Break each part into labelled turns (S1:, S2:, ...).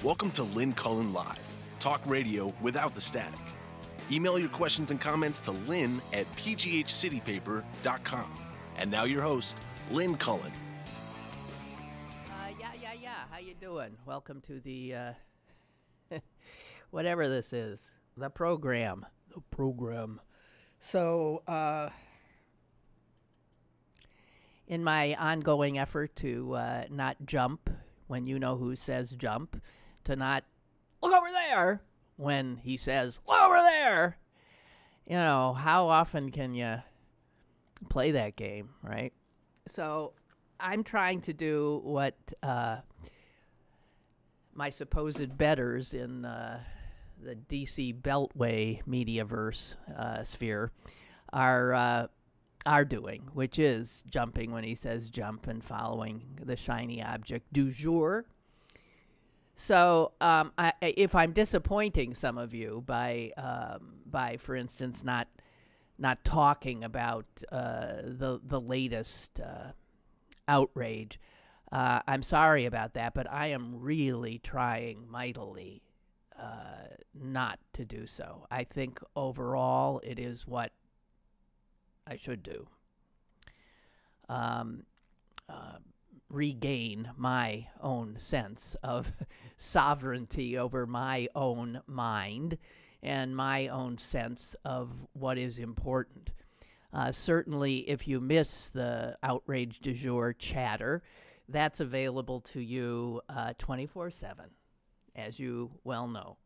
S1: Welcome to Lynn Cullen Live, talk radio without the static. Email your questions and comments to lynn at pghcitypaper.com. And now your host, Lynn Cullen.
S2: Yeah. How you doing? Welcome to the, whatever this is, the program. So, in my ongoing effort to not jump when you know who says jump, to not look over there when he says look over there, you know, how often can you play that game, right? So I'm trying to do what my supposed betters in the DC Beltway Mediaverse sphere are doing, which is jumping when he says jump and following the shiny object du jour. So if I'm disappointing some of you by for instance, not talking about the latest outrage, I'm sorry about that, but I am really trying mightily not to do so. I think overall it is what I should do. Regain my own sense of sovereignty over my own mind and my own sense of what is important. Certainly, if you miss the outrage du jour chatter, that's available to you 24/7, as you well know.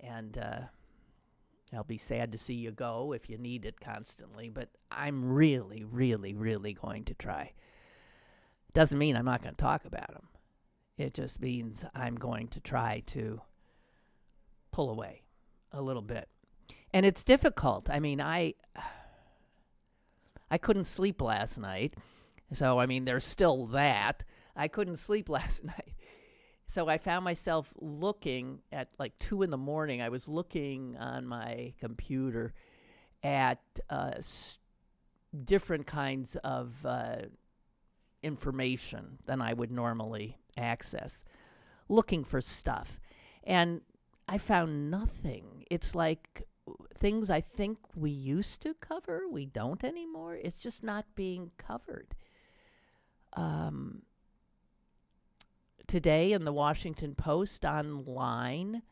S2: And I'll be sad to see you go if you need it constantly, but I'm really, really, really going to try. Doesn't mean I'm not going to talk about them. It just means I'm going to try to pull away a little bit. And it's difficult. I mean, I couldn't sleep last night. So, I mean, there's still that. I couldn't sleep last night. So I found myself looking at like 2 a.m. I was looking on my computer at different kinds of information than I would normally access, looking for stuff. And I found nothing. It's like things I think we used to cover, we don't anymore. It's just not being covered. Today in the Washington Post online,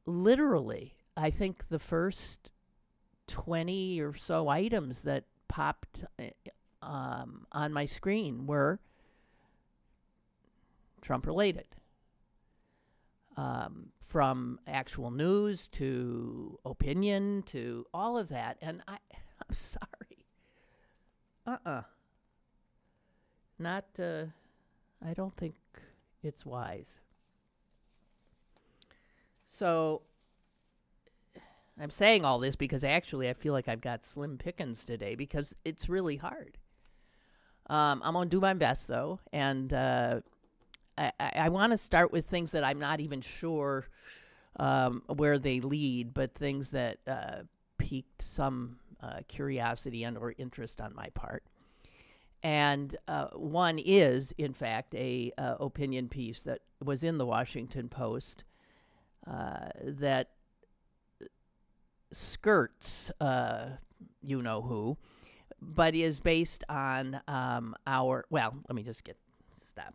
S2: literally, I think the first 20 or so items that popped on my screen were Trump-related. From actual news to opinion to all of that. And I'm sorry. Not, I don't think it's wise. So I'm saying all this because actually I feel like I've got slim pickings today because it's really hard. I'm going to do my best, though, and I want to start with things that I'm not even sure where they lead, but things that piqued some curiosity and or interest on my part. And one is, in fact, a opinion piece that was in the Washington Post that skirts you know who, but is based on well, let me just stop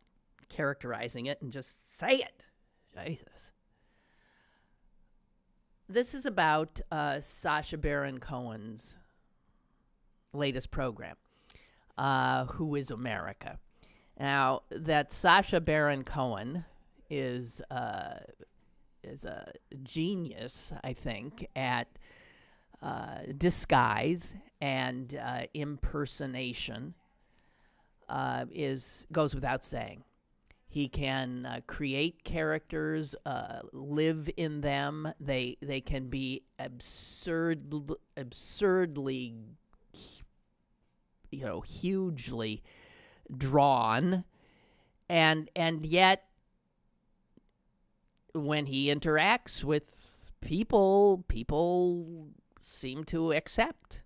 S2: characterizing it and just say it. Jesus. This is about Sacha Baron Cohen's latest program, Who is America? Now, that Sacha Baron Cohen is a genius, I think, at disguise and impersonation goes without saying. He can create characters, live in them. They can be absurdly, hugely drawn, and yet when he interacts with people seem to accept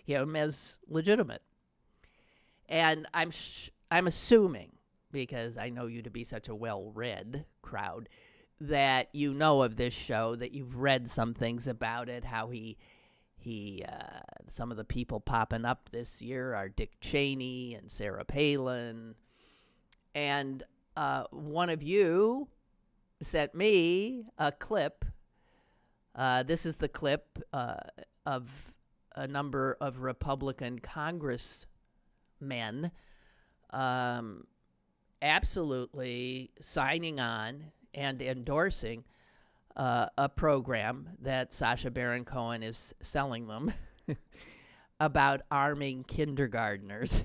S2: him as legitimate. And I'm assuming, because I know you to be such a well-read crowd, that you know of this show, that you've read some things about it, how some of the people popping up this year are Dick Cheney and Sarah Palin. And one of you sent me a clip. This is the clip of a number of Republican congressmen absolutely signing on and endorsing a program that Sacha Baron Cohen is selling them about arming kindergartners.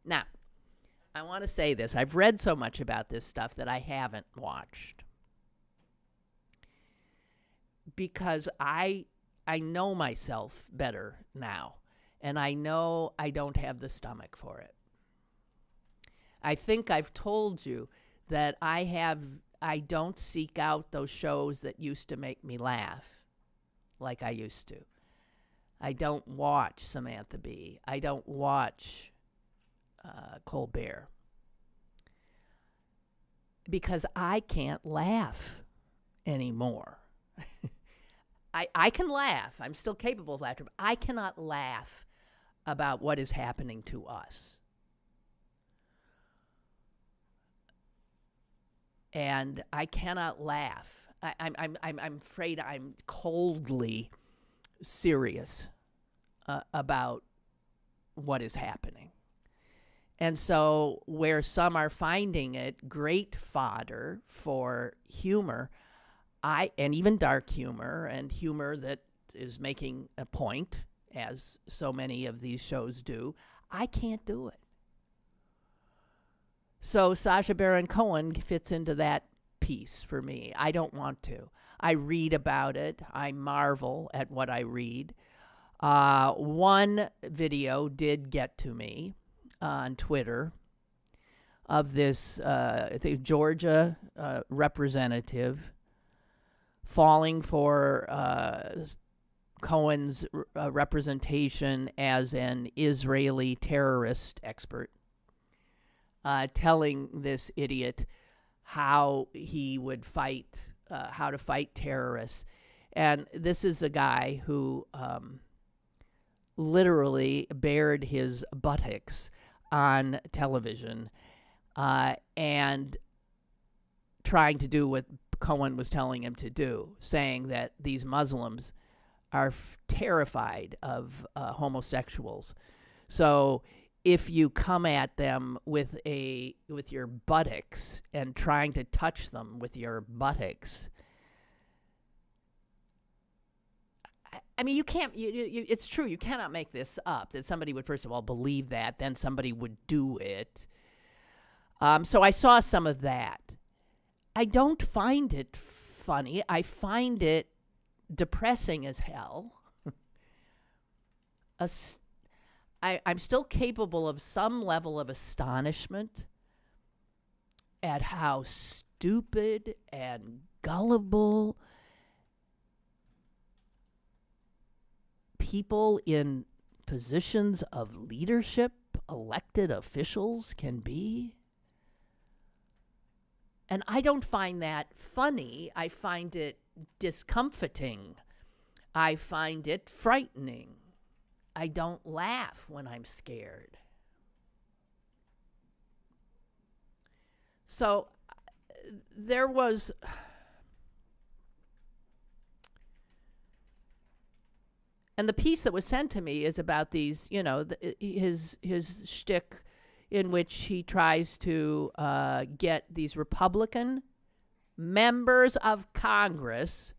S2: Now, I want to say this. I've read so much about this stuff that I haven't watched, because I know myself better now, and I know I don't have the stomach for it. I think I've told you that I don't seek out those shows that used to make me laugh like I used to. I don't watch Samantha Bee. I don't watch Colbert, because I can't laugh anymore. I can laugh. I'm still capable of laughter, but I cannot laugh about what is happening to us. And I cannot laugh. I'm afraid I'm coldly serious about what is happening. And so where some are finding it great fodder for humor, and even dark humor, and humor that is making a point, as so many of these shows do, I can't do it. So Sacha Baron Cohen fits into that piece for me. I don't want to. I read about it. I marvel at what I read. One video did get to me on Twitter of this I think Georgia representative falling for Cohen's representation as an Israeli terrorist expert, telling this idiot how he would fight, how to fight terrorists. And this is a guy who literally bared his buttocks on television and trying to do what Cohen was telling him to do, saying that these Muslims are terrified of homosexuals. So if you come at them with your buttocks and trying to touch them with your buttocks, I mean, you can't. It's true. You cannot make this up. That somebody would first of all believe that, then somebody would do it. So I saw some of that. I don't find it funny. I find it depressing as hell. I'm still capable of some level of astonishment at how stupid and gullible people in positions of leadership, elected officials, can be. And I don't find that funny. I find it discomforting. I find it frightening. I don't laugh when I'm scared. So there was... And the piece that was sent to me is about these, his shtick in which he tries to get these Republican members of Congress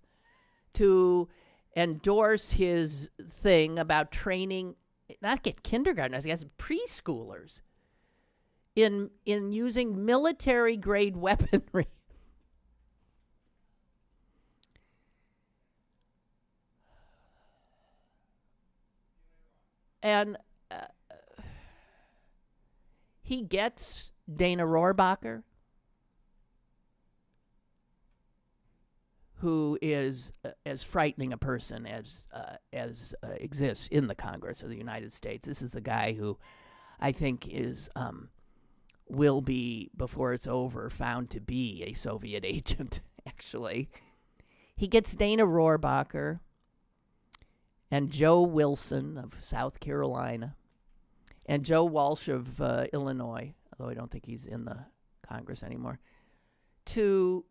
S2: to endorse his thing about training, not get kindergartners, I guess preschoolers, in using military-grade weaponry. And he gets Dana Rohrabacher, who is as frightening a person as exists in the Congress of the United States. This is the guy who I think will be, before it's over, found to be a Soviet agent, actually. He gets Dana Rohrabacher and Joe Wilson of South Carolina and Joe Walsh of Illinois, although I don't think he's in the Congress anymore, to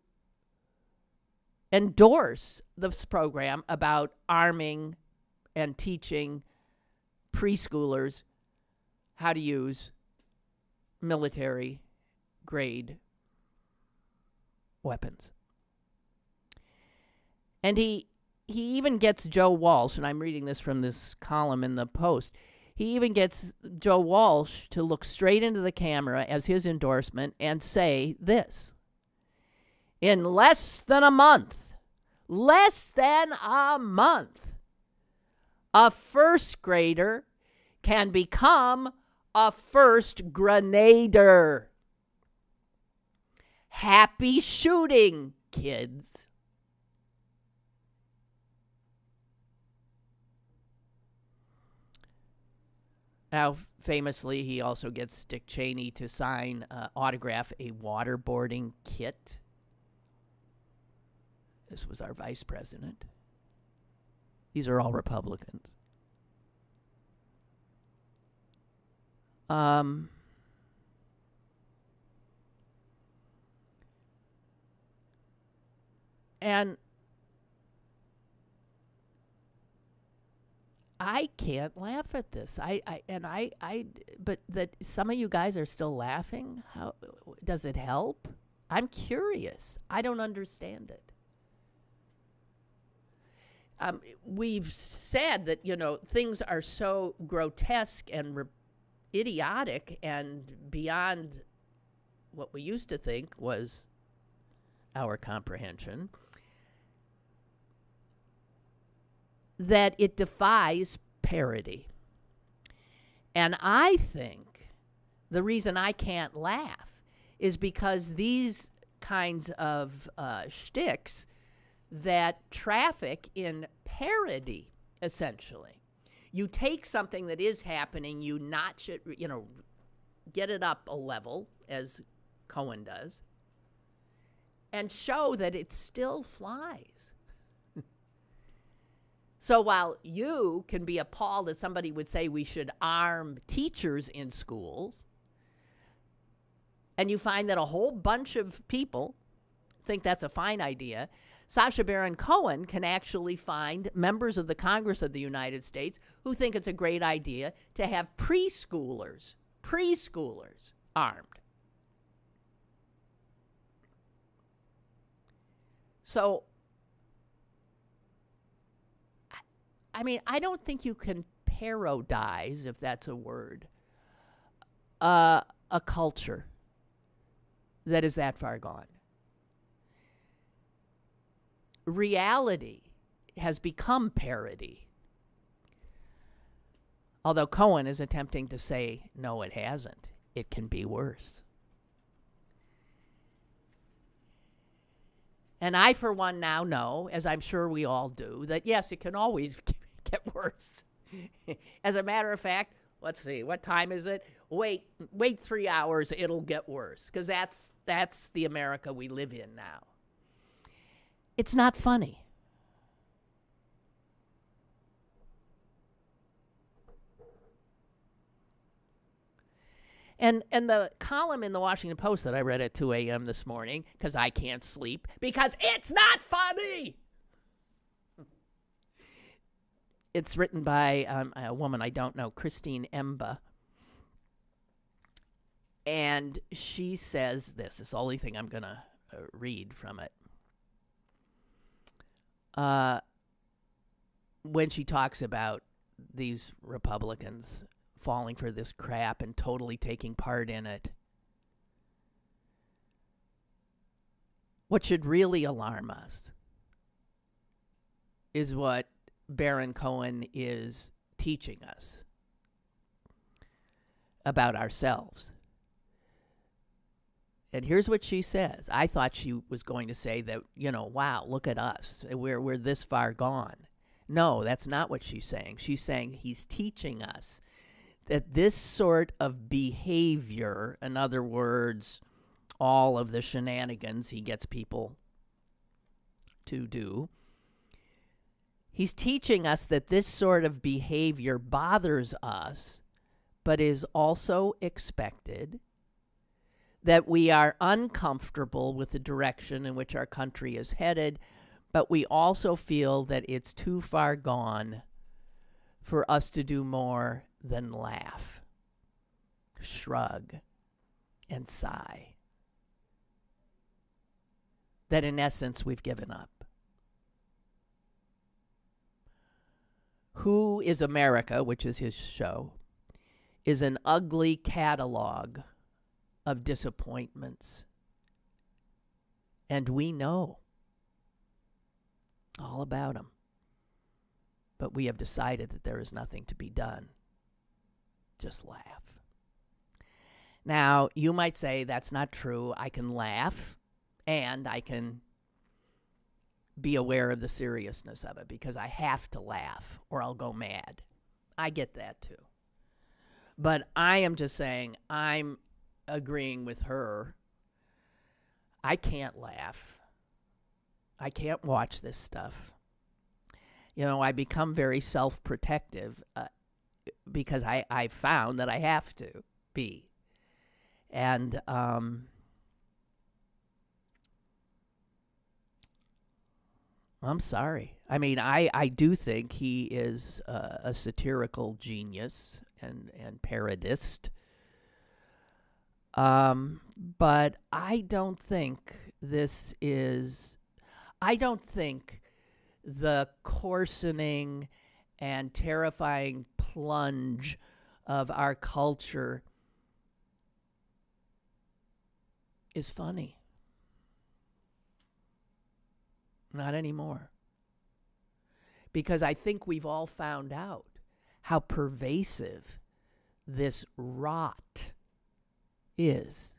S2: endorse this program about arming and teaching preschoolers how to use military-grade weapons. And he even gets Joe Walsh, and I'm reading this from this column in the Post, he even gets Joe Walsh to look straight into the camera as his endorsement and say this: in less than a month, a first grader can become a first grenader. Happy shooting, kids. Now, famously, he also gets Dick Cheney to autograph a waterboarding kit. This was our vice president. These are all Republicans. And I can't laugh at this. But that some of you guys are still laughing. How does it help? I'm curious. I don't understand it. We've said that, things are so grotesque and idiotic and beyond what we used to think was our comprehension, that it defies parody. And I think the reason I can't laugh is because these kinds of shticks that traffic in parody, essentially. You take something that is happening, you notch it, get it up a level, as Cohen does, and show that it still flies. So while you can be appalled that somebody would say we should arm teachers in schools, and you find that a whole bunch of people think that's a fine idea, Sacha Baron Cohen can actually find members of the Congress of the United States who think it's a great idea to have preschoolers armed. So, I don't think you can parodize, if that's a word, a culture that is that far gone. Reality has become parody. Although Cohen is attempting to say, no, it hasn't. It can be worse. And I, for one, now know, as I'm sure we all do, that yes, it can always get worse. As a matter of fact, let's see, what time is it? Wait 3 hours, it'll get worse. Because that's the America we live in now. It's not funny. And the column in the Washington Post that I read at 2 a.m. this morning, because I can't sleep, because it's not funny. It's written by a woman I don't know, Christine Emba. And she says this. It's the only thing I'm going to read from it. When she talks about these Republicans falling for this crap and totally taking part in it. What should really alarm us is what Baron Cohen is teaching us about ourselves. And here's what she says. I thought she was going to say that, wow, look at us. We're this far gone. No, that's not what she's saying. She's saying he's teaching us that this sort of behavior, in other words, all of the shenanigans he gets people to do, he's teaching us that this sort of behavior bothers us, but is also expected, that we are uncomfortable with the direction in which our country is headed, but we also feel that it's too far gone for us to do more than laugh, shrug, and sigh. That in essence we've given up. Who is America, which is his show, is an ugly catalog of disappointments. And we know all about them. But we have decided that there is nothing to be done. Just laugh. Now, you might say that's not true. I can laugh and I can be aware of the seriousness of it because I have to laugh or I'll go mad. I get that too. But I am just saying, I'm agreeing with her. I can't laugh. I can't watch this stuff. You know, I become very self-protective because I found that I have to be. And I'm sorry. I mean, I do think he is a satirical genius and parodist. But I don't think the coarsening and terrifying plunge of our culture is funny. Not anymore. Because I think we've all found out how pervasive this rot is.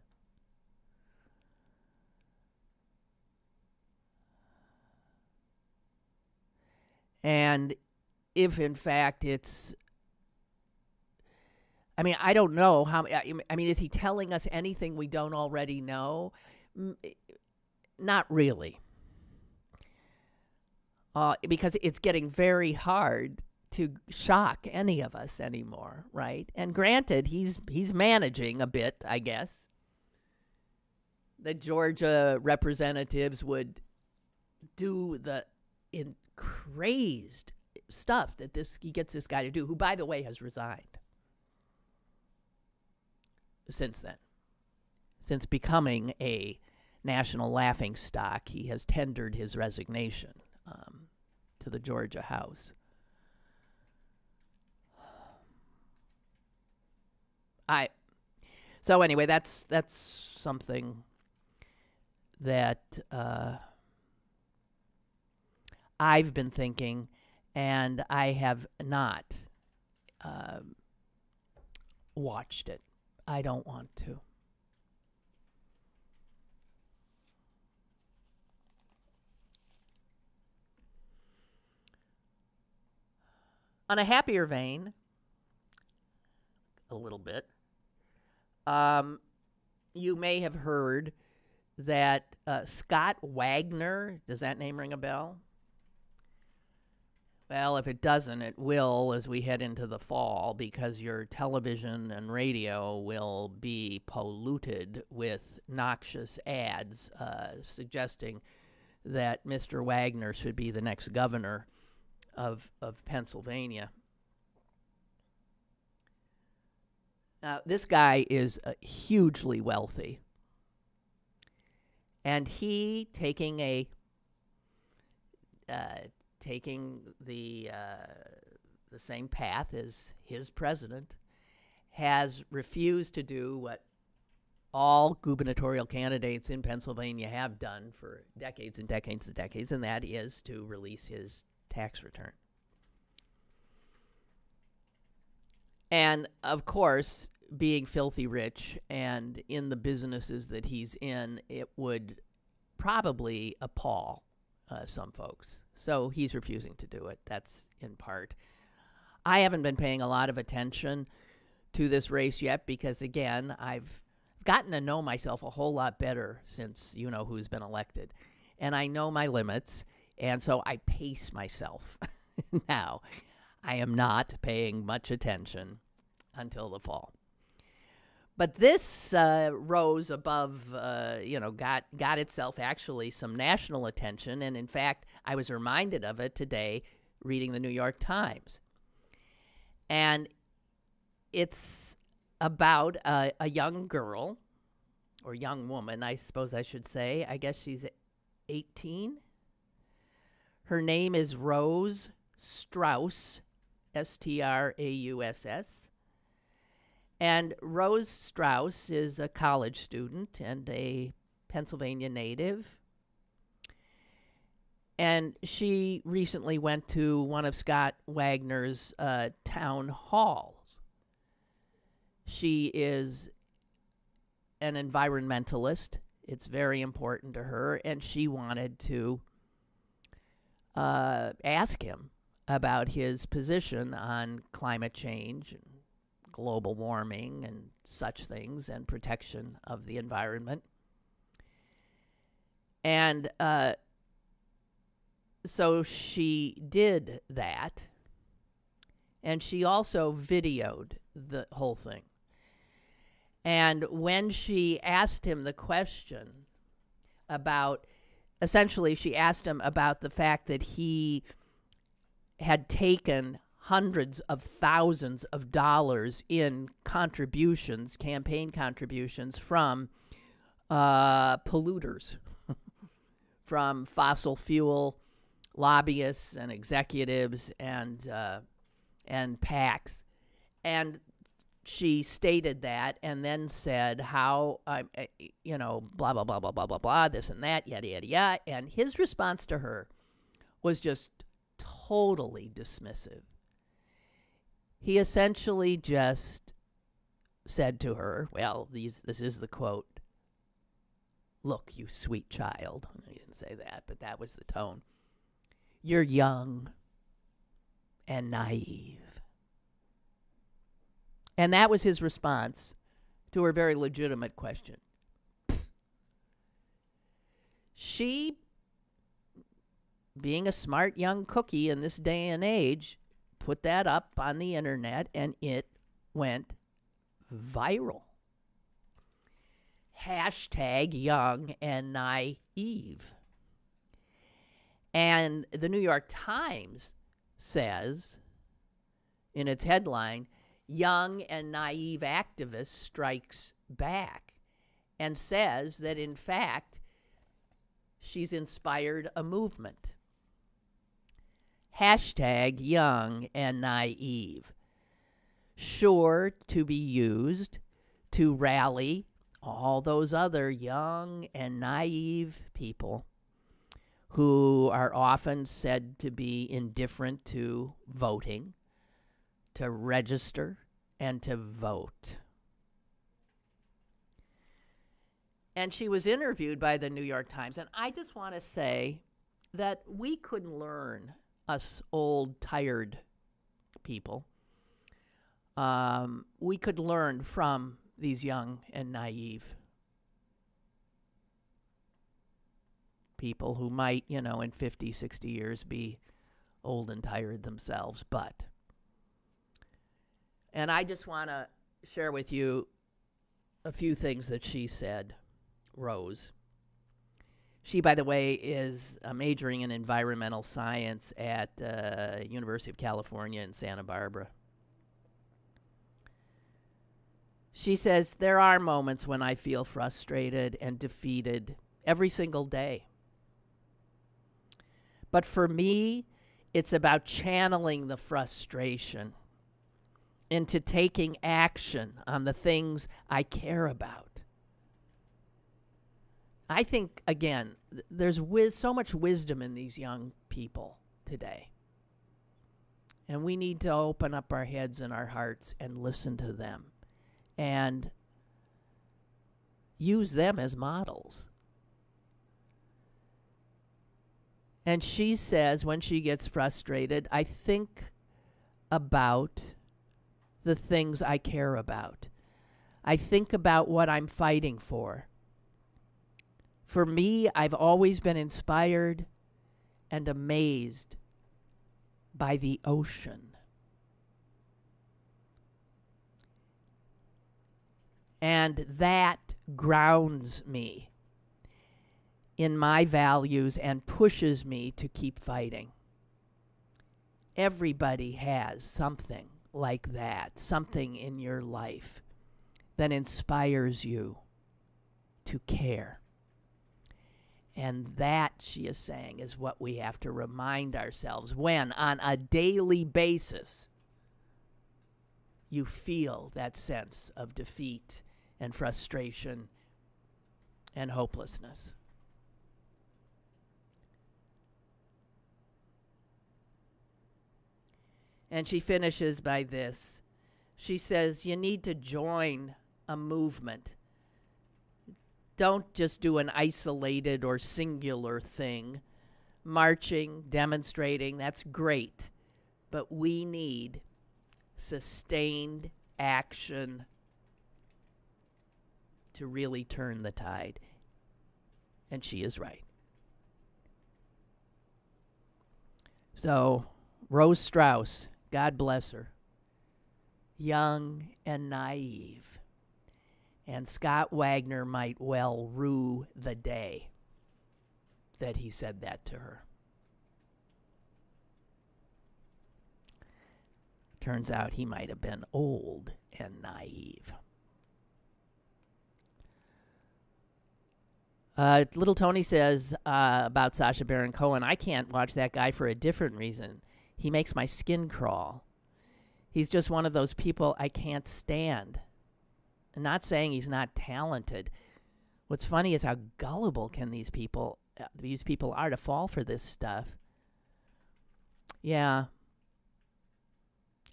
S2: And if in fact it's, I mean, I don't know how, I mean, is he telling us anything we don't already know? Not really. Because it's getting very hard to shock any of us anymore, right? And granted, he's managing a bit, I guess. The Georgia representatives would do the crazed stuff that he gets this guy to do, who, by the way, has resigned since then. Since becoming a national laughingstock, he has tendered his resignation to the Georgia House. So anyway, that's something that I've been thinking, and I have not watched it. I don't want to. On a happier vein, a little bit, you may have heard that Scott Wagner, does that name ring a bell? Well, if it doesn't, it will as we head into the fall, because your television and radio will be polluted with noxious ads suggesting that Mr. Wagner should be the next governor of Pennsylvania. Now, this guy is hugely wealthy, and he taking the same path as his president, has refused to do what all gubernatorial candidates in Pennsylvania have done for decades and decades and decades, and that is to release his tax return. And of course, being filthy rich and in the businesses that he's in, it would probably appall some folks. So he's refusing to do it. That's in part. I haven't been paying a lot of attention to this race yet because, again, I've gotten to know myself a whole lot better since you know who's been elected. And I know my limits, and so I pace myself now. I am not paying much attention until the fall. But this rose above, got itself actually some national attention. And in fact, I was reminded of it today reading the New York Times. And it's about a young girl, or young woman, I suppose I should say. I guess she's 18. Her name is Rose Strauss, Strauss. And Rose Strauss is a college student and a Pennsylvania native. And she recently went to one of Scott Wagner's town halls. She is an environmentalist. It's very important to her. And she wanted to ask him about his position on climate change and global warming and such things and protection of the environment. And so she did that. And she also videoed the whole thing. And when she asked him the question about, essentially she asked him about the fact that he had taken hundreds of thousands of dollars in contributions, campaign contributions from polluters, from fossil fuel lobbyists and executives and PACs. And she stated that and then said how, blah, blah, blah, blah, blah, blah, blah, this and that, yada, yada, yada. And his response to her was just totally dismissive. He essentially just said to her, well, this is the quote, "Look, you sweet child." He didn't say that, but that was the tone. "You're young and naive." And that was his response to her very legitimate question. She, being a smart young cookie in this day and age, put that up on the internet and it went viral. #young and naive. And the New York Times says in its headline, "Young and naive activist strikes back," and says that in fact she's inspired a movement. #young and naive. Sure to be used to rally all those other young and naive people who are often said to be indifferent to voting, to register, and to vote. And she was interviewed by the New York Times. And I just want to say that we could learn, us old, tired people, we could learn from these young and naive people who might, in 50, 60 years be old and tired themselves. And I just want to share with you a few things that she said, Rose. She, by the way, is majoring in environmental science at University of California in Santa Barbara. She says, "There are moments when I feel frustrated and defeated every single day. But for me, it's about channeling the frustration into taking action on the things I care about." I think, again, there's so much wisdom in these young people today. And we need to open up our heads and our hearts and listen to them and use them as models. And she says when she gets frustrated, "I think about the things I care about. I think about what I'm fighting for. For me, I've always been inspired and amazed by the ocean. And that grounds me in my values and pushes me to keep fighting. Everybody has something like that, something in your life that inspires you to care. And that, she is saying, is what we have to remind ourselves when, on a daily basis, you feel that sense of defeat and frustration and hopelessness. And she finishes by this. She says, you need to join a movement. Don't just do an isolated or singular thing. Marching, demonstrating, that's great. But we need sustained action to really turn the tide. And she is right. So, Rose Strauss, God bless her, young and naive. And Scott Wagner might well rue the day that he said that to her. Turns out he might have been old and naive. Little Tony says about Sacha Baron Cohen, I can't watch that guy for a different reason. He makes my skin crawl. He's just one of those people I can't stand. I'm not saying he's not talented. What's funny is how gullible can these people are to fall for this stuff. Yeah,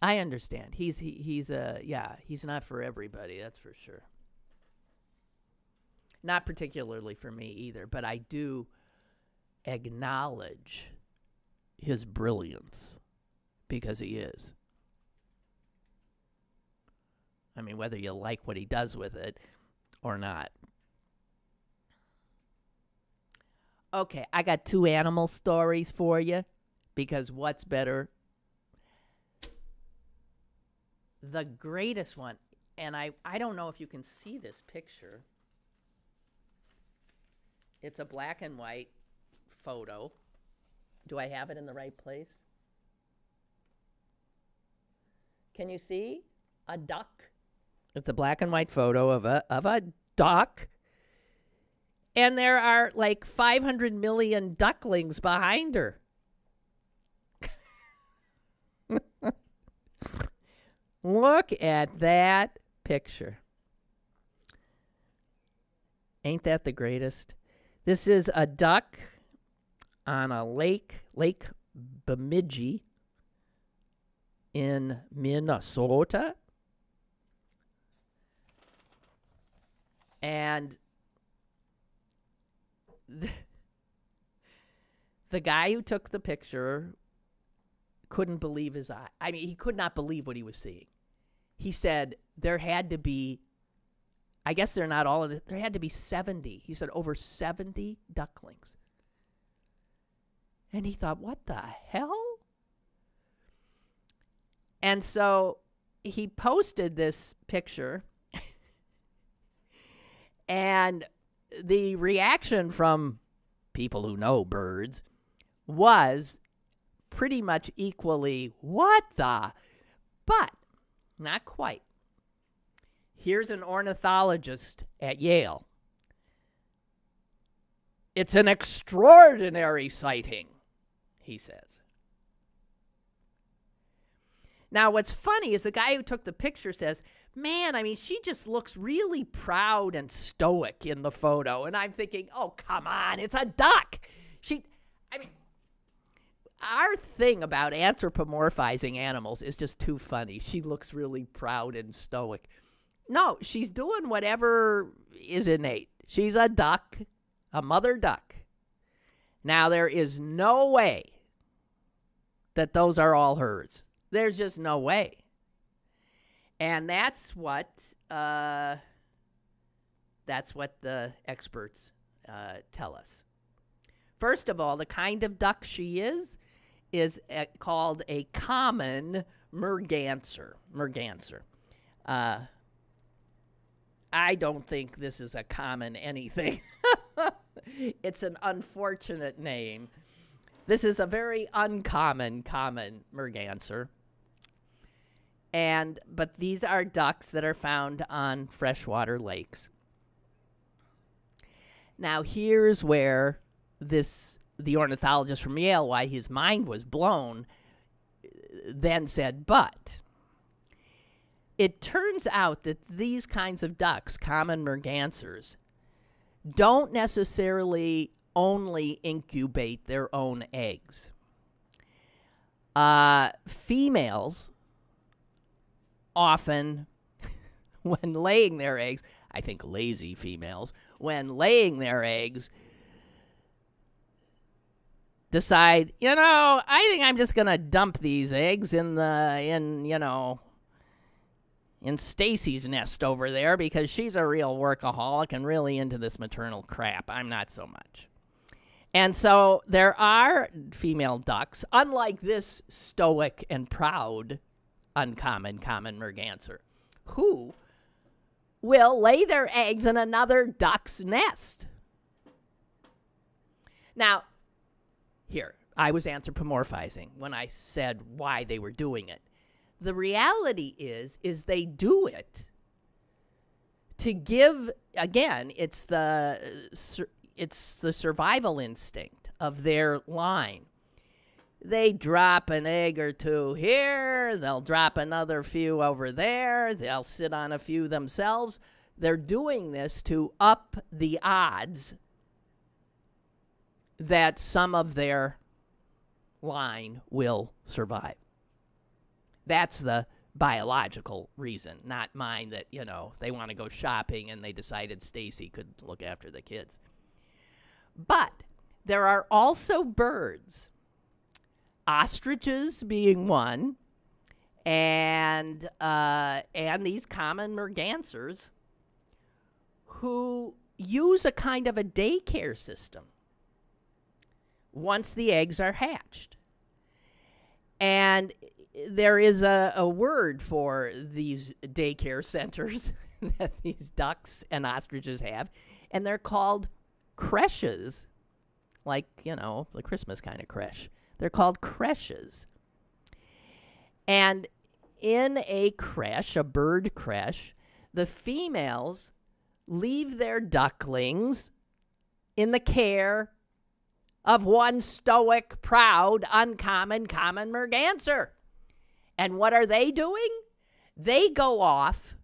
S2: I understand. He's not for everybody, that's for sure. Not particularly for me either, but I do acknowledge his brilliance because he is. I mean, whether you like what he does with it or not. Okay, I got 2 animal stories for you because what's better? The greatest one, and I don't know if you can see this picture. It's a black and white photo. Do I have it in the right place? Can you see? A duck. It's a black and white photo of a duck. And there are like 500 million ducklings behind her. Look at that picture. Ain't that the greatest? This is a duck on a Lake Bemidji in Minnesota. And the guy who took the picture couldn't believe his eye. I mean, he could not believe what he was seeing. He said there had to be, I guess they're not all of it, there had to be 70. He said over 70 ducklings. And he thought, what the hell? And so he posted this picture. And the reaction from people who know birds was pretty much equally, what the? But not quite. Here's an ornithologist at Yale. It's an extraordinary sighting, he says. Now, what's funny is the guy who took the picture says, man, I mean, she just looks really proud and stoic in the photo. And I'm thinking, oh, come on, it's a duck. Our thing about anthropomorphizing animals is just too funny. She looks really proud and stoic. No, she's doing whatever is innate. She's a duck, a mother duck. Now, there is no way that those are all hers. There's just no way. And that's what the experts tell us. First of all, the kind of duck she is called a common merganser. I don't think this is a common anything. It's an unfortunate name. This is a very uncommon common merganser. But these are ducks that are found on freshwater lakes. Now, here's where the ornithologist from Yale, why his mind was blown, then said, but it turns out that these kinds of ducks, common mergansers, don't necessarily only incubate their own eggs. Females often, when laying their eggs, I think lazy females, when laying their eggs, decide, I think I'm just going to dump these eggs in Stacy's nest over there because she's a real workaholic and really into this maternal crap. I'm not so much. And so there are female ducks, unlike this stoic and proud uncommon common merganser, who will lay their eggs in another duck's nest. Now, here, I was anthropomorphizing when I said why they were doing it. The reality is they do it to give, again, it's the survival instinct of their line. They drop an egg or two here, they'll drop another few over there, they'll sit on a few themselves. They're doing this to up the odds that some of their line will survive. That's the biological reason, not mine that, they want to go shopping and they decided Stacy could look after the kids. But there are also birds, ostriches being one, and these common mergansers who use a kind of a daycare system once the eggs are hatched. And there is a word for these daycare centers that these ducks and ostriches have, and they're called creches, like, the Christmas kind of creche. They're called creches. And in a creche, a bird creche, the females leave their ducklings in the care of one stoic, proud, uncommon, common merganser. And what are they doing? They go off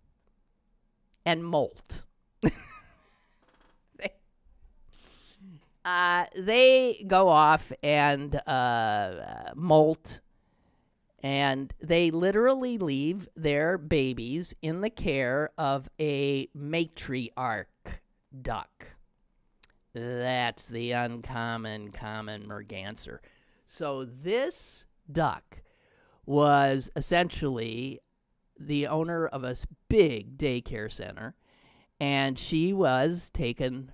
S2: and molt. They go off and molt, and they literally leave their babies in the care of a matriarch duck. That's the uncommon common merganser. So this duck was essentially the owner of a big daycare center, and she was taking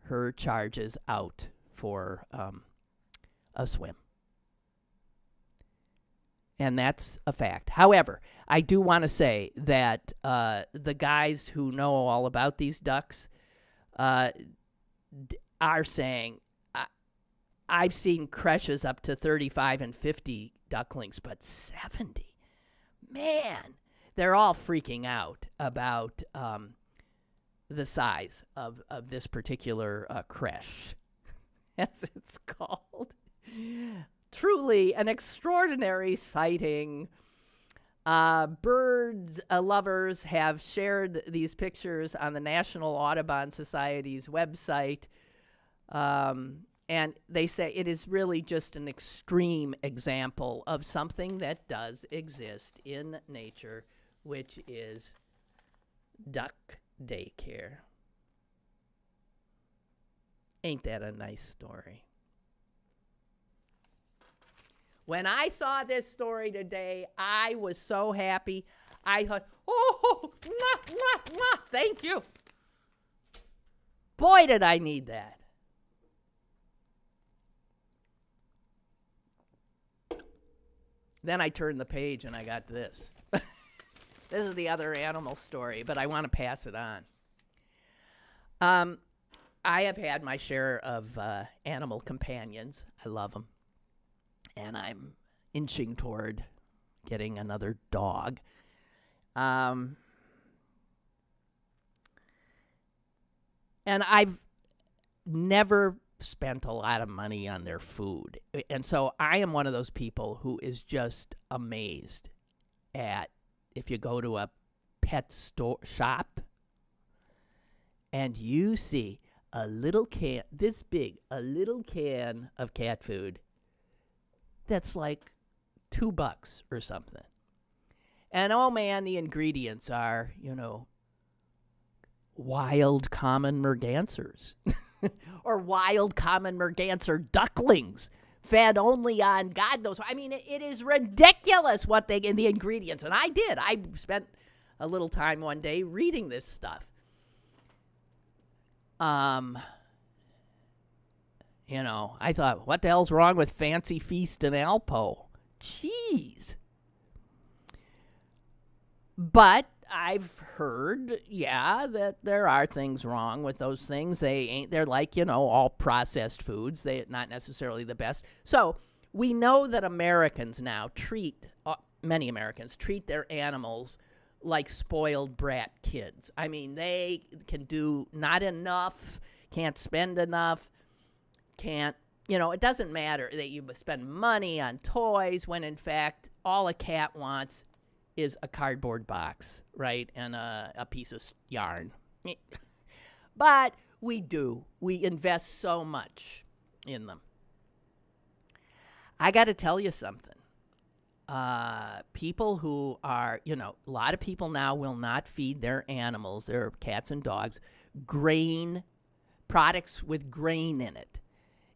S2: her charges out for a swim. And that's a fact. However, I do want to say that the guys who know all about these ducks are saying, I've seen creches up to 35 and 50 ducklings, but 70, man, they're all freaking out about the size of this particular creche, as it's called. Truly an extraordinary sighting. Bird lovers have shared these pictures on the National Audubon Society's website. And they say it is really just an extreme example of something that does exist in nature, which is duck daycare. Ain't that a nice story? When I saw this story today, I was so happy. I thought, oh, mwah, mwah, mwah, thank you. Boy, did I need that. Then I turned the page and I got this. This is the other animal story, but I want to pass it on. I have had my share of animal companions. I love them. And I'm inching toward getting another dog. And I've never spent a lot of money on their food. And so I am one of those people who is just amazed at if you go to a pet store shop and you see a little can, this big, a little can of cat food that's like $2 or something. And oh man, the ingredients are, wild common mergansers or wild common merganser ducklings fed only on God knows. I mean, it is ridiculous what they in the ingredients. And I did. I spent a little time one day reading this stuff. I thought, what the hell's wrong with Fancy Feast and Alpo? Jeez. But I've heard, that there are things wrong with those things. They're like, all processed foods. They're not necessarily the best. So we know that Americans now many Americans treat their animals like spoiled brat kids. I mean, they can do not enough, can't spend enough, it doesn't matter that you spend money on toys when in fact all a cat wants is a cardboard box, right? And a piece of yarn. But we invest so much in them. I got to tell you something. People who are, a lot of people now will not feed their animals, their cats and dogs, products with grain in it.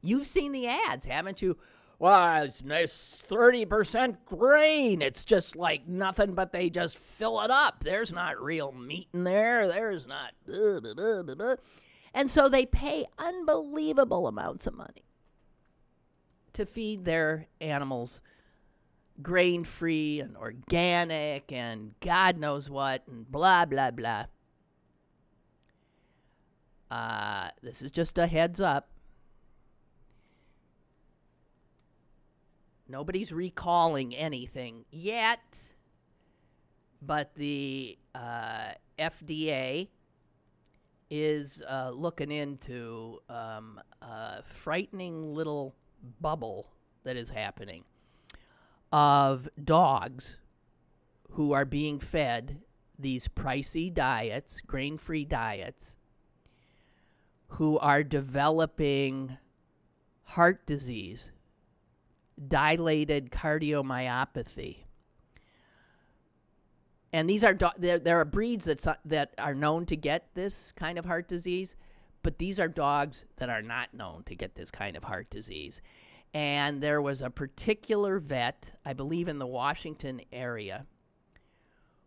S2: You've seen the ads, haven't you? Well, it's nice 30% grain. It's just like nothing, but they just fill it up. There's not real meat in there. There's not. Blah, blah, blah, blah, blah. And so they pay unbelievable amounts of money to feed their animals grain-free and organic and God knows what and blah, blah, blah. This is just a heads up. Nobody's recalling anything yet, but the FDA is looking into a frightening little bubble that is happening of dogs who are being fed these pricey diets, grain-free diets, who are developing heart disease, dilated cardiomyopathy. And these are there are breeds that are known to get this kind of heart disease, but these are dogs that are not known to get this kind of heart disease. And there was a particular vet, I believe in the Washington area,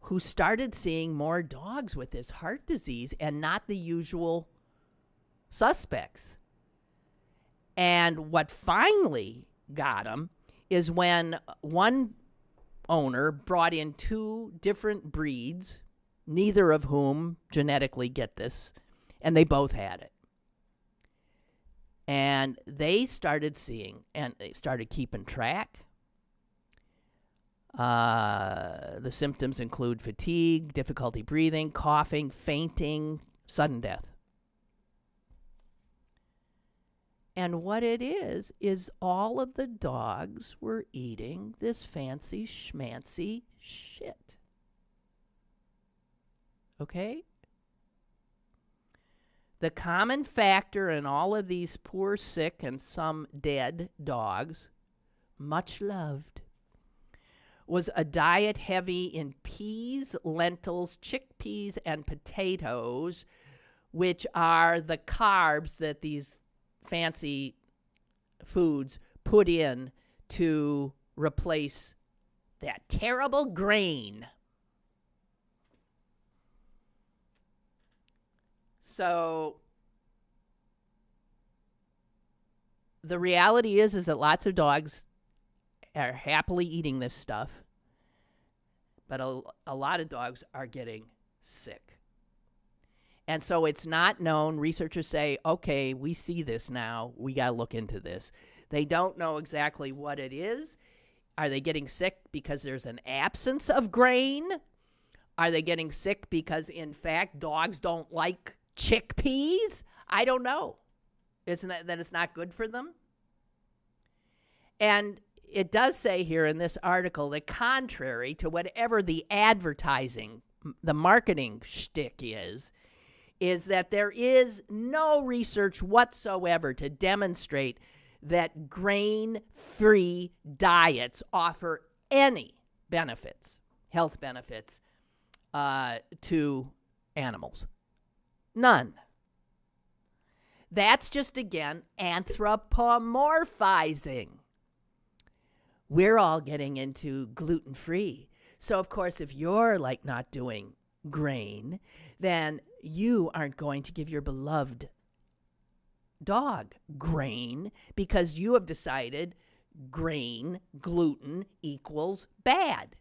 S2: who started seeing more dogs with this heart disease and not the usual suspects. And what finally got him is when one owner brought in 2 different breeds, neither of whom genetically get this, and they both had it. And they started seeing, and they started keeping track. The symptoms include fatigue, difficulty breathing, coughing, fainting, sudden death. And what it is all of the dogs were eating this fancy schmancy shit. Okay? The common factor in all of these poor, sick, and some dead dogs, much loved, was a diet heavy in peas, lentils, chickpeas, and potatoes, which are the carbs that these fancy foods put in to replace that terrible grain. So the reality is that lots of dogs are happily eating this stuff, but a lot of dogs are getting sick. And so it's not known. Researchers say, okay, we see this now. We got to look into this. They don't know exactly what it is. Are they getting sick because there's an absence of grain? Are they getting sick because, in fact, dogs don't like chickpeas? I don't know. Isn't that it's not good for them? And it does say here in this article that contrary to whatever the advertising, the marketing shtick is that there is no research whatsoever to demonstrate that grain-free diets offer any benefits, health benefits, to animals. None. That's just, again, anthropomorphizing. We're all getting into gluten-free. So, of course, if you're like not doing grain, then you aren't going to give your beloved dog grain because you have decided grain, gluten equals bad.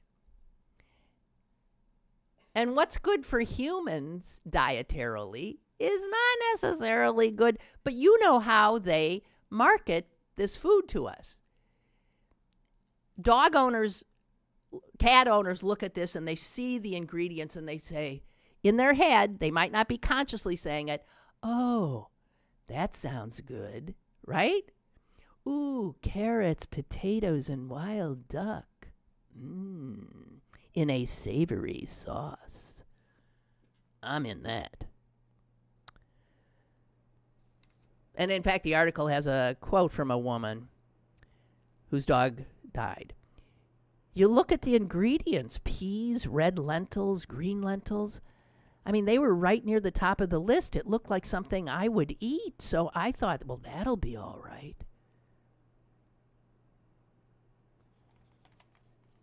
S2: And what's good for humans dietarily is not necessarily good, but you know how they market this food to us. Dog owners, cat owners look at this and they see the ingredients and they say, in their head, they might not be consciously saying it, oh, that sounds good, right? Ooh, carrots, potatoes, and wild duck. In a savory sauce. I'm in that. And in fact, the article has a quote from a woman whose dog died. You look at the ingredients, peas, red lentils, green lentils. I mean, they were right near the top of the list. It looked like something I would eat. So I thought, well, that'll be all right.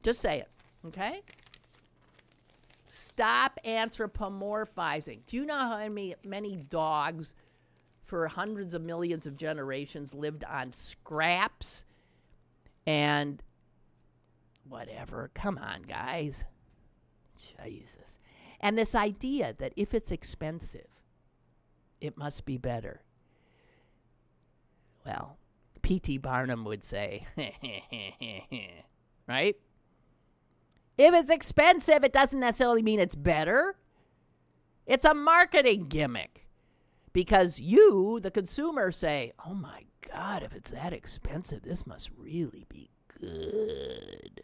S2: Just say it, okay? Stop anthropomorphizing. Do you know how many dogs for hundreds of millions of generations lived on scraps and whatever? Come on, guys. Jesus. And this idea that if it's expensive, it must be better. Well, P.T. Barnum would say, right? If it's expensive, it doesn't necessarily mean it's better. It's a marketing gimmick. Because you, the consumer, say, oh my God, if it's that expensive, this must really be good.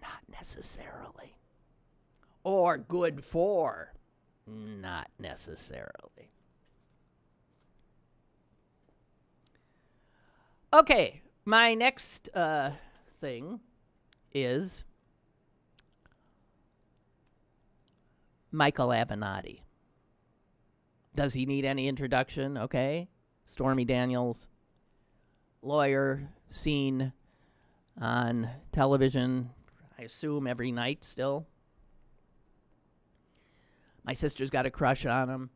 S2: Not necessarily. Or good for. Not necessarily. Okay, my next thing is Michael Avenatti. Does he need any introduction? Okay. Stormy Daniels, lawyer, seen on television, I assume every night still. My sister's got a crush on him,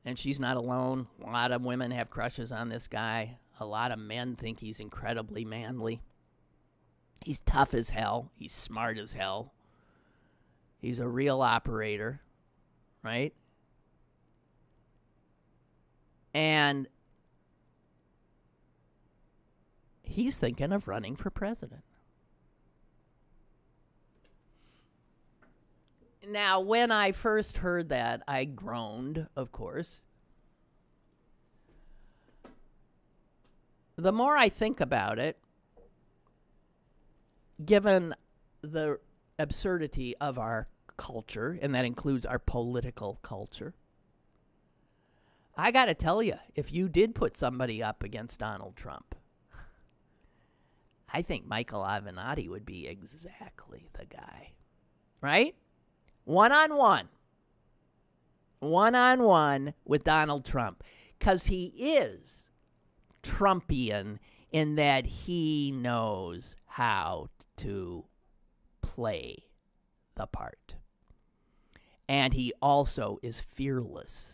S2: and she's not alone. A lot of women have crushes on this guy. A lot of men think he's incredibly manly. He's tough as hell. He's smart as hell. He's a real operator, right? And he's thinking of running for president. Now, when I first heard that, I groaned, of course. The more I think about it, given the absurdity of our culture, and that includes our political culture, I got to tell you, if you did put somebody up against Donald Trump, I think Michael Avenatti would be exactly the guy, right? One-on-one with Donald Trump, because he is Trumpian in that he knows how to play the part. And he also is fearless.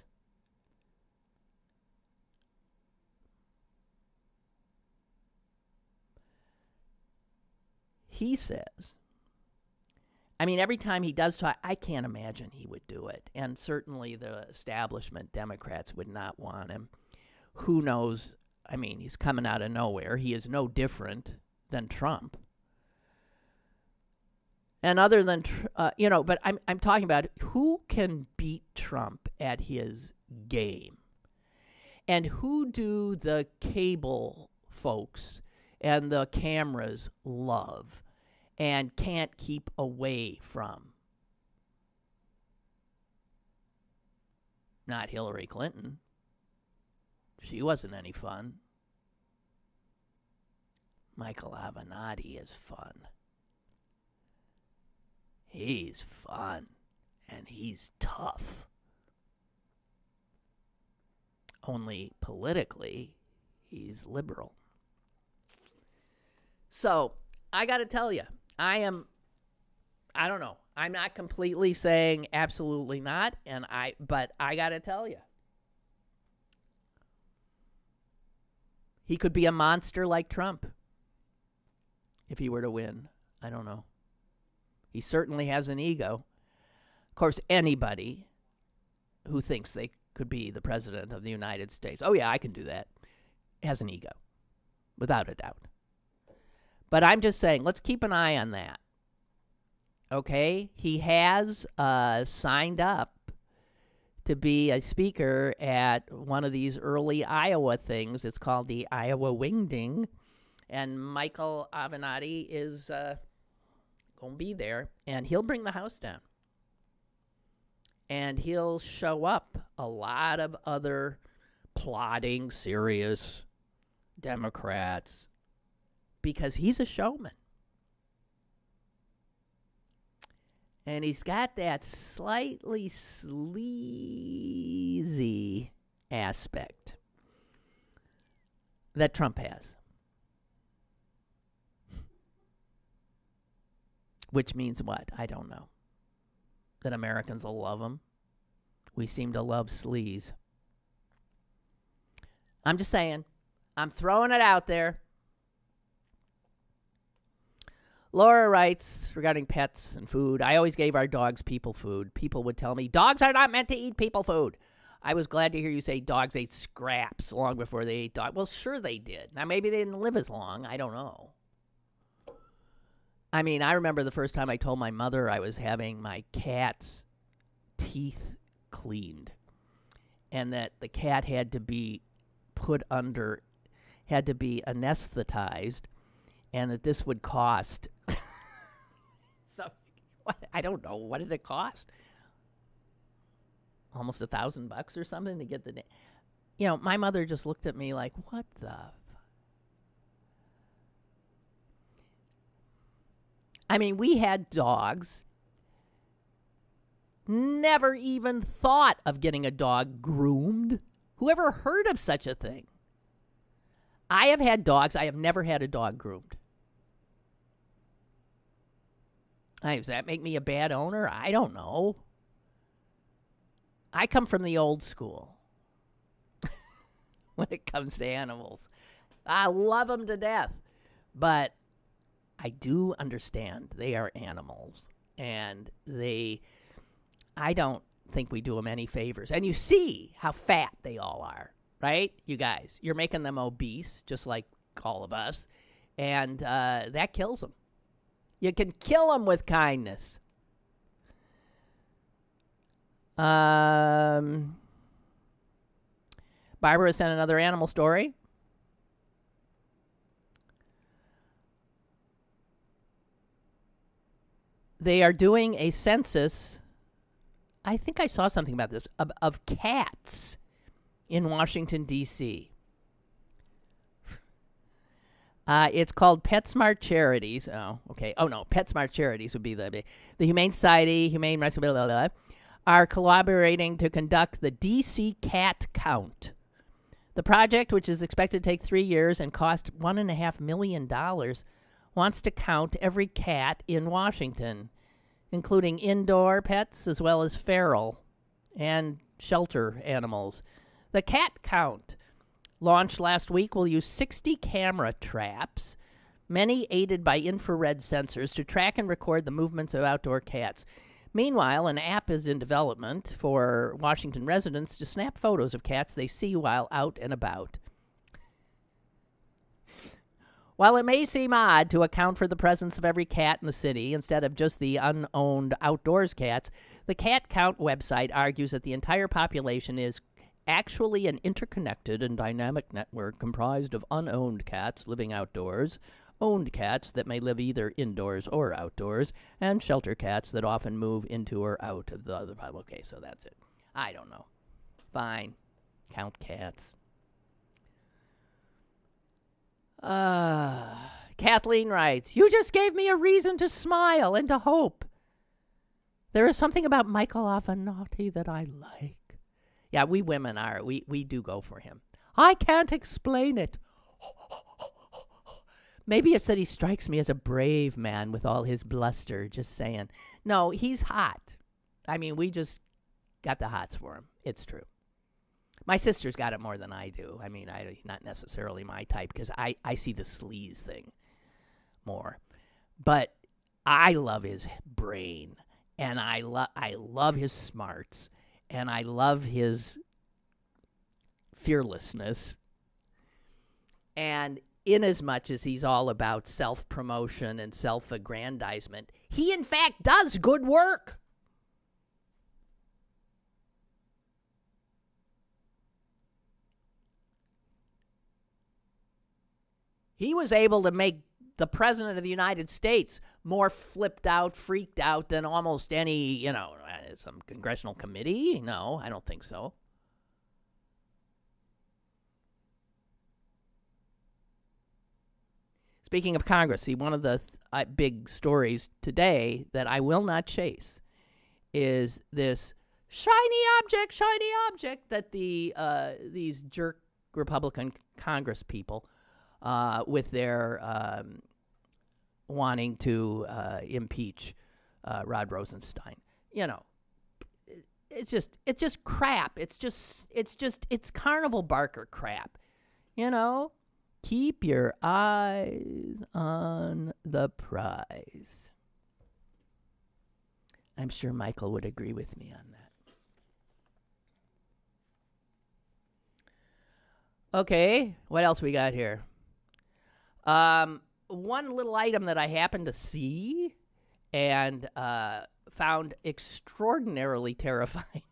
S2: He says, I mean, every time he does talk, I can't imagine he would do it. And certainly the establishment Democrats would not want him. Who knows? I mean, he's coming out of nowhere. He is no different than Trump. And other than, but I'm talking about who can beat Trump at his game. And who do the cable folks and the cameras love and can't keep away from? Not Hillary Clinton. She wasn't any fun. Michael Avenatti is fun. He's fun, and he's tough. Only politically, he's liberal. So, I got to tell you, I don't know. I'm not completely saying absolutely not, but I got to tell you, he could be a monster like Trump if he were to win. I don't know. He certainly has an ego. Of course, anybody who thinks they could be the president of the United States, oh yeah, I can do that, has an ego, without a doubt. But I'm just saying, let's keep an eye on that. Okay? He has signed up to be a speaker at one of these early Iowa things. It's called the Iowa Wingding. And Michael Avenatti is going to be there, and he'll bring the house down. And he'll show up a lot of other plodding, serious Democrats because he's a showman. And he's got that slightly sleazy aspect that Trump has. Which means what? I don't know. That Americans will love him. We seem to love sleaze. I'm just saying. I'm throwing it out there. Laura writes regarding pets and food. I always gave our dogs people food. People would tell me, dogs are not meant to eat people food. I was glad to hear you say dogs ate scraps long before they ate dog. Well, sure they did. Now, maybe they didn't live as long. I don't know. I mean, I remember the first time I told my mother I was having my cat's teeth cleaned and that the cat had to be anesthetized and that this would cost. So, I don't know. What did it cost? Almost $1,000 or something to get the. My mother just looked at me like, what the. I mean, we had dogs. Never even thought of getting a dog groomed. Whoever heard of such a thing? I have had dogs. I have never had a dog groomed. Does that make me a bad owner? I don't know. I come from the old school when it comes to animals. I love them to death. But I do understand they are animals. And I don't think we do them any favors. And you see how fat they all are, right? You guys, you're making them obese, just like all of us. And that kills them. You can kill them with kindness. Barbara sent another animal story. They are doing a census. I think I saw something about this of cats in Washington, D.C. It's called PetSmart Charities. Oh, okay. Oh, no. PetSmart Charities would be the Humane Society, Humane Rescue, blah, blah, blah, are collaborating to conduct the D.C. Cat Count. The project, which is expected to take 3 years and cost $1.5 million, wants to count every cat in Washington, including indoor pets as well as feral and shelter animals. The cat count, launched last week, will use 60 camera traps, many aided by infrared sensors, to track and record the movements of outdoor cats. Meanwhile, an app is in development for Washington residents to snap photos of cats they see while out and about. While it may seem odd to account for the presence of every cat in the city instead of just the unowned outdoors cats, the Cat Count website argues that the entire population is actually an interconnected and dynamic network comprised of unowned cats living outdoors, owned cats that may live either indoors or outdoors, and shelter cats that often move into or out of the other. Okay, so that's it. I don't know. Fine. Count cats. Kathleen writes, "You just gave me a reason to smile and to hope. There is something about Michael Avenatti that I like." Yeah, we women are. We do go for him. I can't explain it. Maybe it's that he strikes me as a brave man with all his bluster, just saying. No, he's hot. I mean, we just got the hots for him. It's true. My sister's got it more than I do. I mean, not necessarily my type, because I see the sleaze thing more. But I love his brain, and I love his smarts, and I love his fearlessness. And inasmuch as he's all about self-promotion and self-aggrandizement, he in fact does good work. He was able to make the President of the United States more flipped out, freaked out than almost any, some congressional committee. No, I don't think so. Speaking of Congress, see, one of the big stories today that I will not chase is this shiny object that these jerk Republican Congress people with their wanting to impeach Rod Rosenstein. It's just crap. It's carnival barker crap. Keep your eyes on the prize. I'm sure Michael would agree with me on that. Okay, what else we got here? One little item that I happened to see and found extraordinarily terrifying.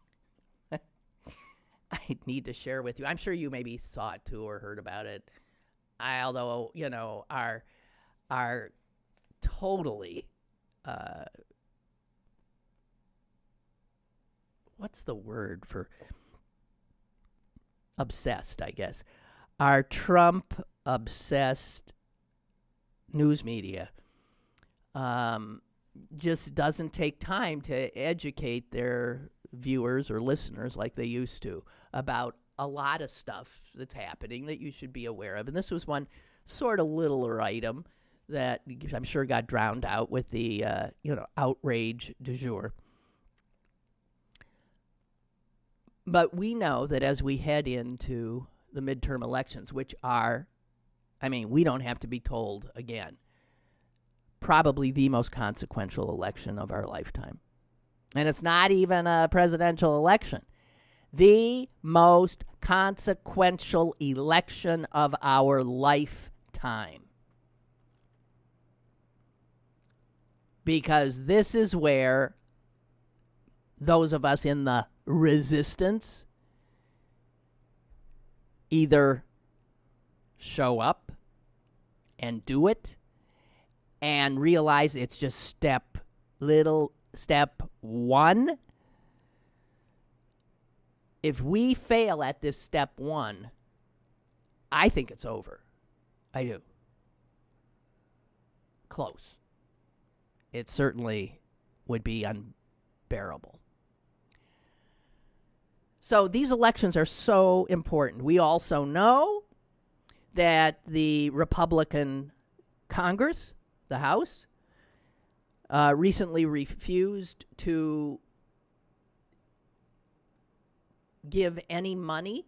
S2: I need to share with you. I'm sure you maybe saw it too or heard about it. Although, are totally, what's the word for obsessed, I guess. Our Trump-obsessed news media just doesn't take time to educate their viewers or listeners like they used to about a lot of stuff that's happening that you should be aware of. And this was one sort of littler item that I'm sure got drowned out with the, outrage du jour. But we know that as we head into the midterm elections, which are, we don't have to be told again, probably the most consequential election of our lifetime. And it's not even a presidential election. The most consequential election of our lifetime. Because this is where those of us in the resistance either show up and do it and realize it's just step one. If we fail at this step one, I think it's over. I do. Close. It certainly would be unbearable. So these elections are so important. We also know that the Republican Congress, the House, recently refused to give any money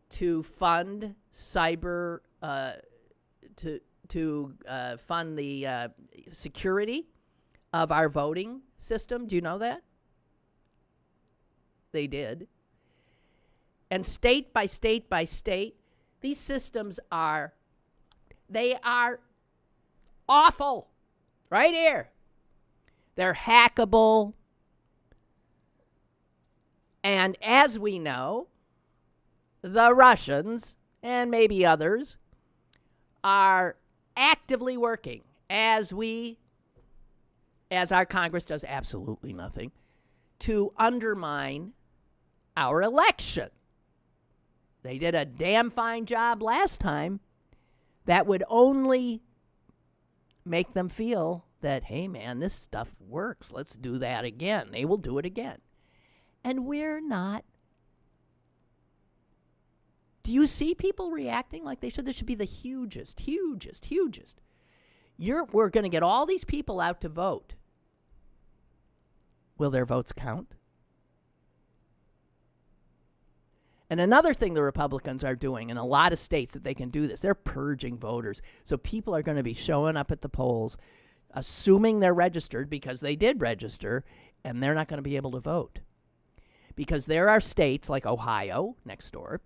S2: to fund cyber, to fund the security of our voting system. Do you know that? They did. And state by state by state, these systems are awful. Right here. They're hackable. And as we know, the Russians, and maybe others, are actively working as our Congress does absolutely nothing to undermine our election. They did a damn fine job last time. That would only make them feel that, hey, man, this stuff works. Let's do that again. They will do it again. And we're not. Do you see people reacting like they should? This should be the hugest. We're going to get all these people out to vote. Will their votes count? And another thing the Republicans are doing in a lot of states that they can do this, they're purging voters. So people are going to be showing up at the polls, assuming they're registered because they did register, and they're not going to be able to vote. Because there are states like Ohio, next door,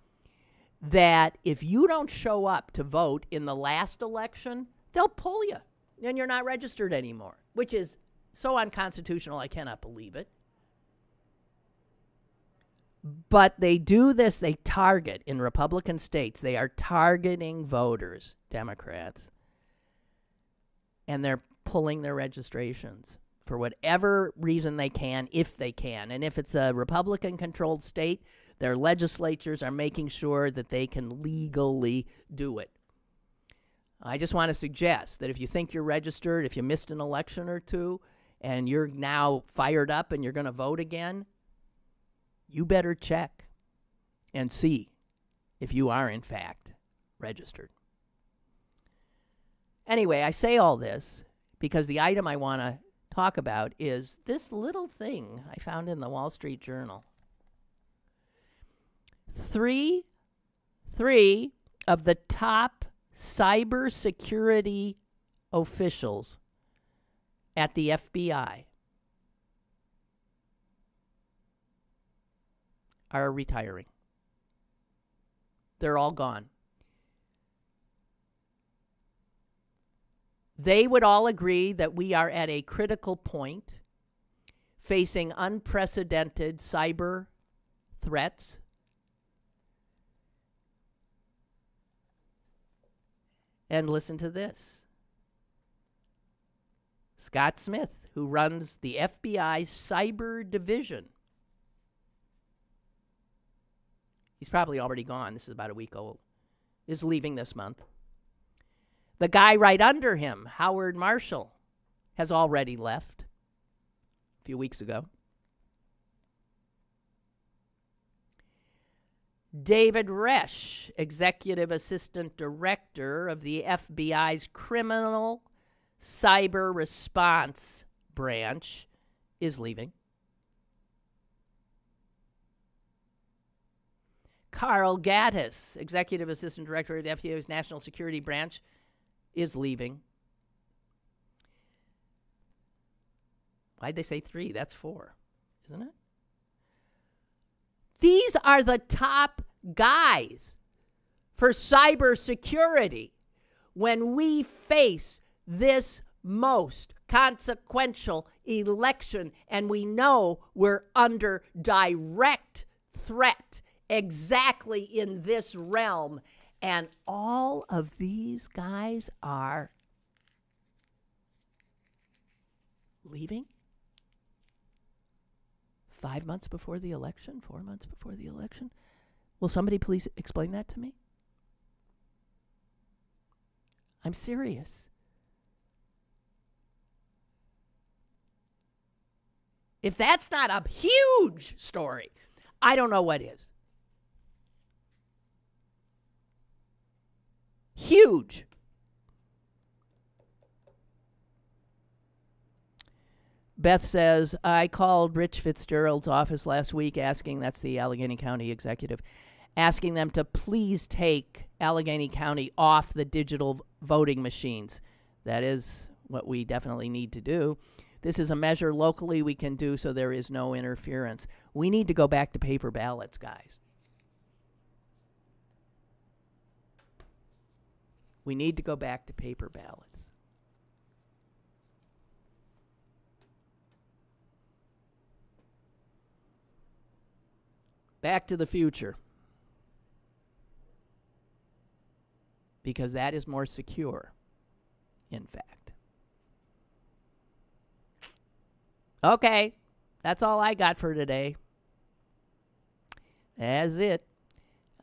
S2: that if you don't show up to vote in the last election, they'll pull you, and you're not registered anymore, which is so unconstitutional, I cannot believe it. But they do this, they target, in Republican states, they are targeting voters, Democrats, and they're pulling their registrations for whatever reason they can, if they can. And if it's a Republican-controlled state, their legislatures are making sure that they can legally do it. I just want to suggest that if you think you're registered, if you missed an election or two, and you're now fired up and you're going to vote again, you better check and see if you are, in fact, registered. Anyway, I say all this because the item I want to talk about is this little thing I found in the Wall Street Journal. Three of the top cybersecurity officials at the FBI are retiring. They're all gone. They would all agree that we are at a critical point facing unprecedented cyber threats. And listen to this. Scott Smith, who runs the FBI's cyber division, he's probably already gone. This is about a week old. Is leaving this month. The guy right under him, Howard Marshall, has already left a few weeks ago. David Resch, Executive Assistant Director of the FBI's Criminal Cyber Response Branch, is leaving. Carl Gaddis, Executive Assistant Director of the FBI's National Security Branch, is leaving. Why'd they say 3? That's 4, isn't it? These are the top guys for cybersecurity when we face this most consequential election, and we know we're under direct threat exactly in this realm. And all of these guys are leaving 5 months before the election, 4 months before the election. Will somebody please explain that to me? I'm serious. If that's not a huge story, I don't know what is. Huge. Beth says, I called Rich Fitzgerald's office last week that's the Allegheny County executive, asking them to please take Allegheny County off the digital voting machines. That is what we definitely need to do. This is a measure locally we can do so there is no interference. We need to go back to paper ballots, guys. We need to go back to paper ballots. Back to the future. Because that is more secure, in fact. Okay, that's all I got for today. That's it.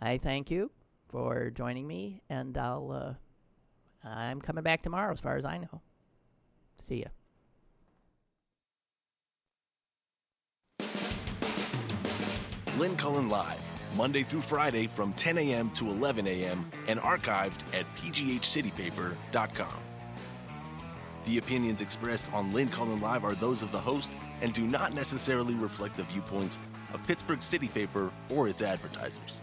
S2: I thank you for joining me, and I'm coming back tomorrow as far as I know. See ya.
S1: Lynn Cullen Live, Monday through Friday from 10 a.m. to 11 a.m. and archived at pghcitypaper.com. The opinions expressed on Lynn Cullen Live are those of the host and do not necessarily reflect the viewpoints of Pittsburgh City Paper or its advertisers.